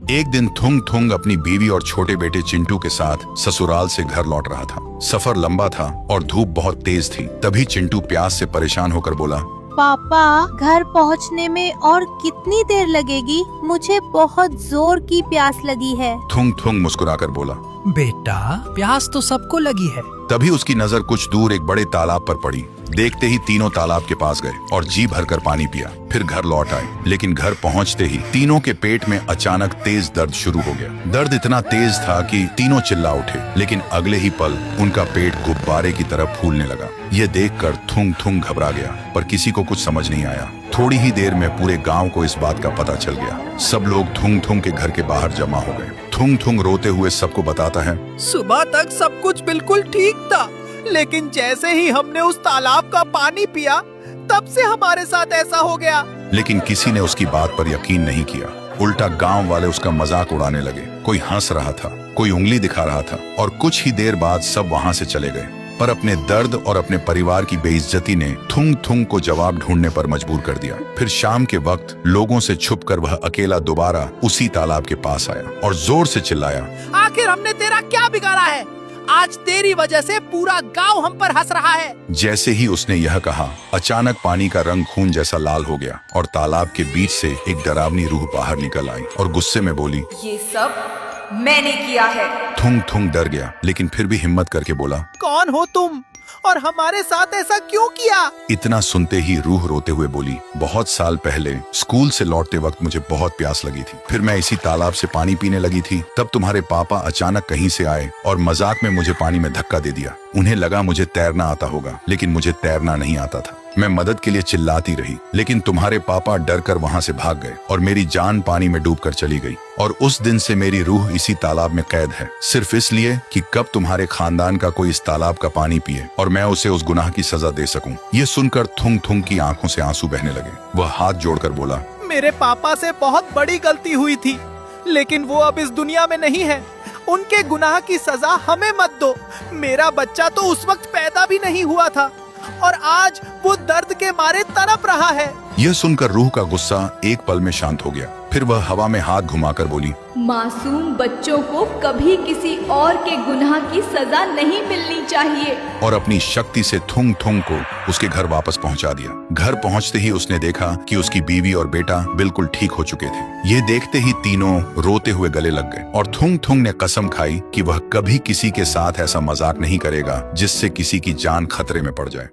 एक दिन थुंग थुंग अपनी बीवी और छोटे बेटे चिंटू के साथ ससुराल से घर लौट रहा था। सफर लंबा था और धूप बहुत तेज थी। तभी चिंटू प्यास से परेशान होकर बोला, पापा, घर पहुंचने में और कितनी देर लगेगी? मुझे बहुत जोर की प्यास लगी है। थुंग थुंग मुस्कुराकर बोला, बेटा, प्यास तो सबको लगी है। तभी उसकी नजर कुछ दूर एक बड़े तालाब पर पड़ी। देखते ही तीनों तालाब के पास गए और जी भरकर पानी पिया। फिर घर लौट आए, लेकिन घर पहुंचते ही तीनों के पेट में अचानक तेज दर्द शुरू हो गया। दर्द इतना तेज था कि तीनों चिल्ला उठे, लेकिन अगले ही पल उनका पेट गुब्बारे की तरह फूलने लगा। ये देखकर थुंग थुंग घबरा गया, पर किसी को कुछ समझ नहीं आया। थोड़ी ही देर में पूरे गांव को इस बात का पता चल गया। सब लोग थुंग थुंग के घर के बाहर जमा हो गए। थुंग थुंग रोते हुए सबको बताता है, सुबह तक सब कुछ बिल्कुल ठीक था, लेकिन जैसे ही हमने उस तालाब का पानी पिया, तब से हमारे साथ ऐसा हो गया। लेकिन किसी ने उसकी बात पर यकीन नहीं किया। उल्टा गांव वाले उसका मजाक उड़ाने लगे। कोई हंस रहा था, कोई उंगली दिखा रहा था, और कुछ ही देर बाद सब वहां से चले गए। पर अपने दर्द और अपने परिवार की बेइज्जती ने थुंग थुंग को जवाब ढूंढने पर मजबूर कर दिया। फिर शाम के वक्त लोगों से छुपकर वह अकेला दोबारा उसी तालाब के पास आया और जोर से चिल्लाया, आखिर हमने तेरा क्या बिगाड़ा है? आज तेरी वजह से पूरा गांव हम पर हंस रहा है। जैसे ही उसने यह कहा, अचानक पानी का रंग खून जैसा लाल हो गया और तालाब के बीच से एक डरावनी रूह बाहर निकल आई और गुस्से में बोली, ये सब मैंने किया है। थुंग थुंग डर गया, लेकिन फिर भी हिम्मत करके बोला, कौन हो तुम और हमारे साथ ऐसा क्यों किया? इतना सुनते ही रूह रोते हुए बोली, बहुत साल पहले स्कूल से लौटते वक्त मुझे बहुत प्यास लगी थी। फिर मैं इसी तालाब से पानी पीने लगी थी। तब तुम्हारे पापा अचानक कहीं से आए और मजाक में मुझे पानी में धक्का दे दिया। उन्हें लगा मुझे तैरना आता होगा, लेकिन मुझे तैरना नहीं आता था। मैं मदद के लिए चिल्लाती रही, लेकिन तुम्हारे पापा डर कर वहाँ से भाग गए और मेरी जान पानी में डूबकर चली गई। और उस दिन से मेरी रूह इसी तालाब में कैद है, सिर्फ इसलिए कि कब तुम्हारे खानदान का कोई इस तालाब का पानी पिए और मैं उसे उस गुनाह की सजा दे सकूं। ये सुनकर थुंग थुंग की आंखों से आंसू बहने लगे। वह हाथ जोड़कर बोला, मेरे पापा से बहुत बड़ी गलती हुई थी, लेकिन वो अब इस दुनिया में नहीं है। उनके गुनाह की सजा हमें मत दो। मेरा बच्चा तो उस वक्त पैदा भी नहीं हुआ था और आज वो दर्द के मारे तड़प रहा है। यह सुनकर रूह का गुस्सा एक पल में शांत हो गया। फिर वह हवा में हाथ घुमाकर बोली, मासूम बच्चों को कभी किसी और के गुनाह की सजा नहीं मिलनी चाहिए। और अपनी शक्ति से थुंग थुंग को उसके घर वापस पहुंचा दिया। घर पहुंचते ही उसने देखा कि उसकी बीवी और बेटा बिल्कुल ठीक हो चुके थे। ये देखते ही तीनों रोते हुए गले लग गए और थुंग थुंग ने कसम खाई कि वह कभी किसी के साथ ऐसा मजाक नहीं करेगा जिससे किसी की जान खतरे में पड़ जाए।